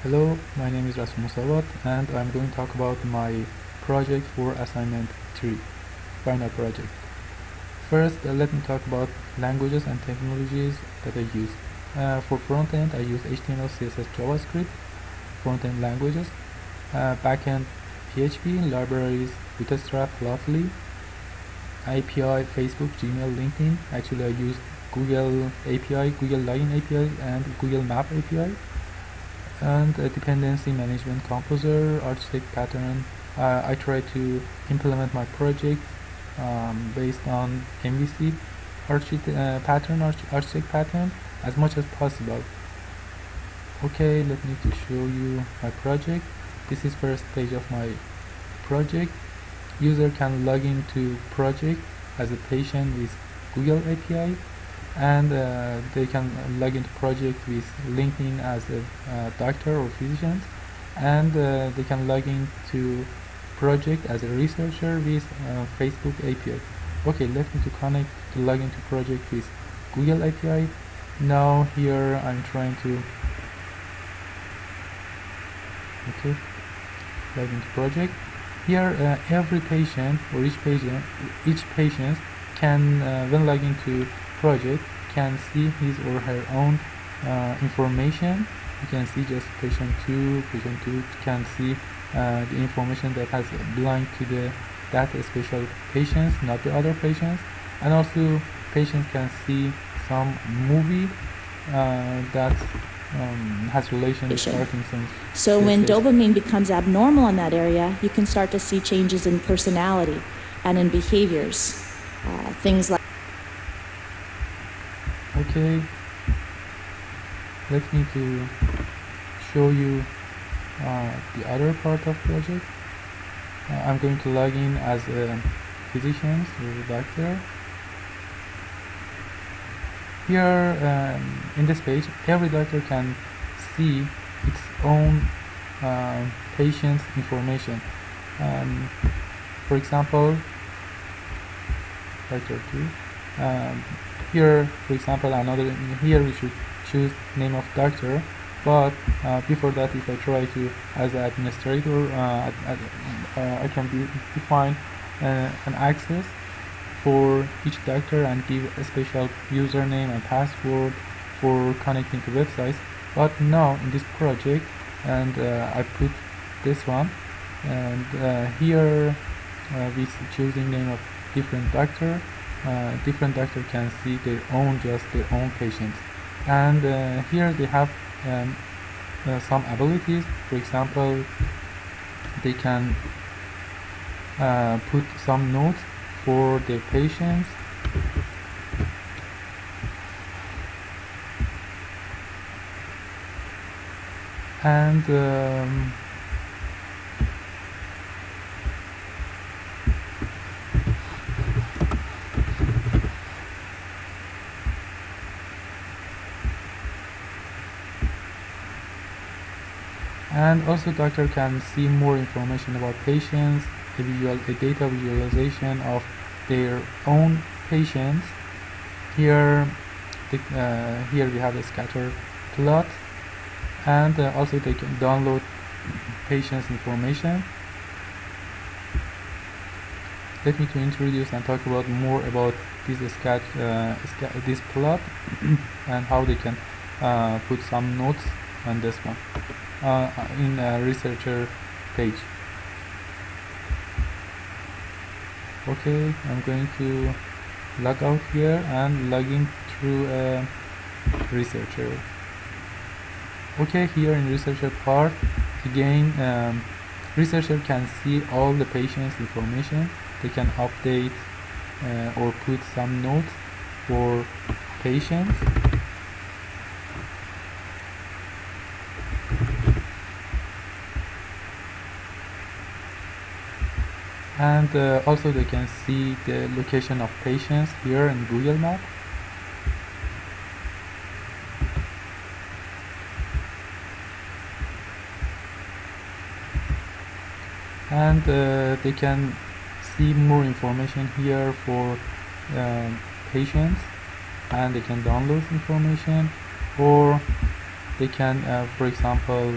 Hello, my name is Rasul Musawat and I'm going to talk about my project for assignment 3, final project. First, let me talk about languages and technologies that I use. For front-end, I use HTML, CSS, JavaScript, front-end languages, back-end PHP, libraries, Bootstrap, Plotly, API, Facebook, Gmail, LinkedIn. Actually, I use Google API, Google Login API, and Google Map API. And a dependency management composer, architect pattern. I try to implement my project based on MVC architect pattern as much as possible. Okay, let me to show you my project. This is first page of my project. User can log into project as a patient with Google API, and they can log into project with LinkedIn as a doctor or physician, and they can log into project as a researcher with Facebook API. Okay, let me to connect to log into project with Google API. Now here I'm trying to log into project. Here every patient or each patient can when logging to project can see his or her own information. You can see just patient 2 can see the information that has belonged to that special patients, not the other patients. And also patients can see some movie that has relation with Parkinson's. So when dopamine becomes abnormal in that area, you can start to see changes in personality and in behaviors, things like. Okay, let me to show you the other part of project. I'm going to log in as a physician or a doctor. Here in this page, every doctor can see its own patient's information. For example, doctor 2. Here, for example, here we should choose name of doctor, but before that, if I try to as an administrator, I can define an access for each doctor and give a special username and password for connecting to websites. But now in this project, and I put this one, and here with choosing name of different doctor can see their own patients, and here they have some abilities. For example, they can put some notes for their patients, and also doctor can see more information about patients, a data visualization of their own patients. Here we have a scatter plot, and also they can download patients information. Let me to introduce and talk about more about this plot and how they can put some notes on this one in a researcher page. Okay, I'm going to log out here and log in through a researcher. Okay, here in researcher part, again, researcher can see all the patient's information. They can update or put some notes for patients. And also they can see the location of patients here in Google Map. And they can see more information here for patients, and they can download information, or they can, for example,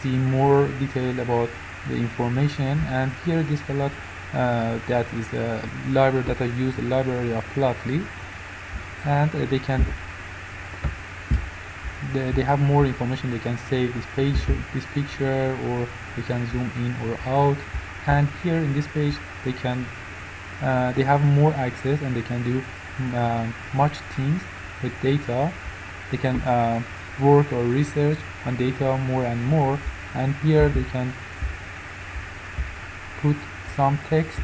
see more detail about the information. And here this plot that is a library that I use, a library of Plotly, and they have more information. They can save this page, this picture, or they can zoom in or out. And here in this page they can they have more access, and they can do much things with data. They can work or research on data more and more. And here they can put some text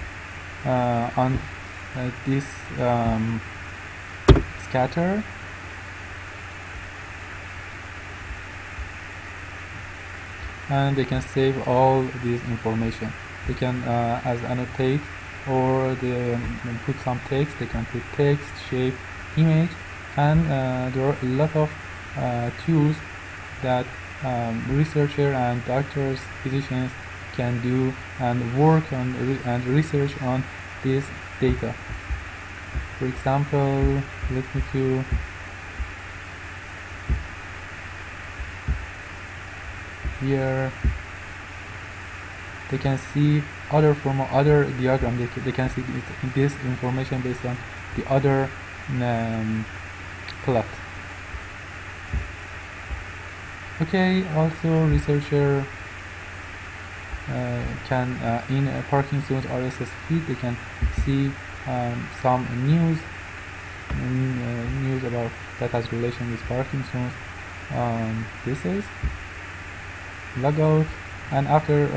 on this scatter, and they can save all this information. They can as annotate, or they put some text. They can put text, shape, image, and there are a lot of tools that researcher and doctors, physicians can do and work on and research on this data. For example, let me to here they can see other from other diagram. They can see this information based on the other plot. Okay, also researcher can in Parkinson's RSS feed they can see some news about that has relation with Parkinson's disease. Logout, and after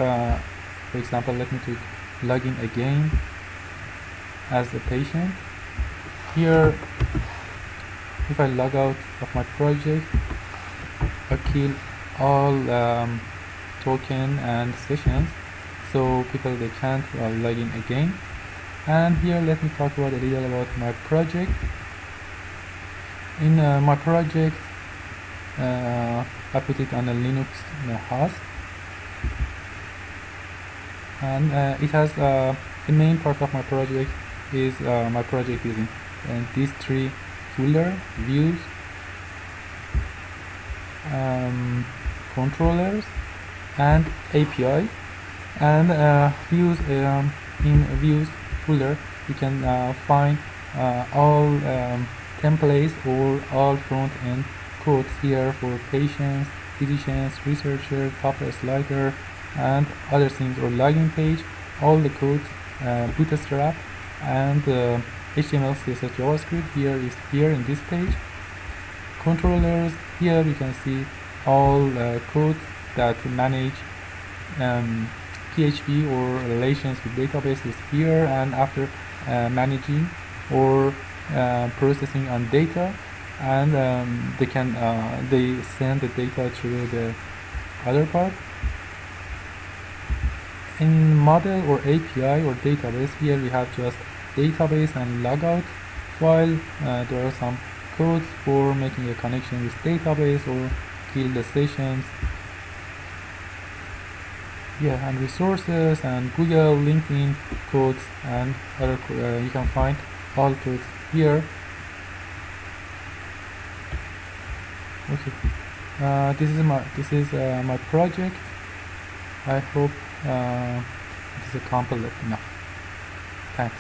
for example, let me to log in again as a patient. Here, if I log out of my project, I kill all token and sessions, so people they can't log in again. And here let me talk about a little about my project. In my project I put it on a Linux host, and it has the main part of my project is in these three folder: views, controllers, and API. And views in views folder you can find all templates or all front-end codes here for patients, physicians, researchers, top slider, and other things, or login page. All the codes, bootstrap, and HTML, CSS, JavaScript here in this page. Controllers, here you can see all codes that manage PHP or relations with databases here, and after managing or processing on data, and they send the data through the other part. In model or API or database, here we have just database and logout file. There are some codes for making a connection with database or kill the sessions. Yeah, and resources and Google, LinkedIn codes and other you can find all codes here. Okay, this is my project. I hope it is complete enough. Thanks.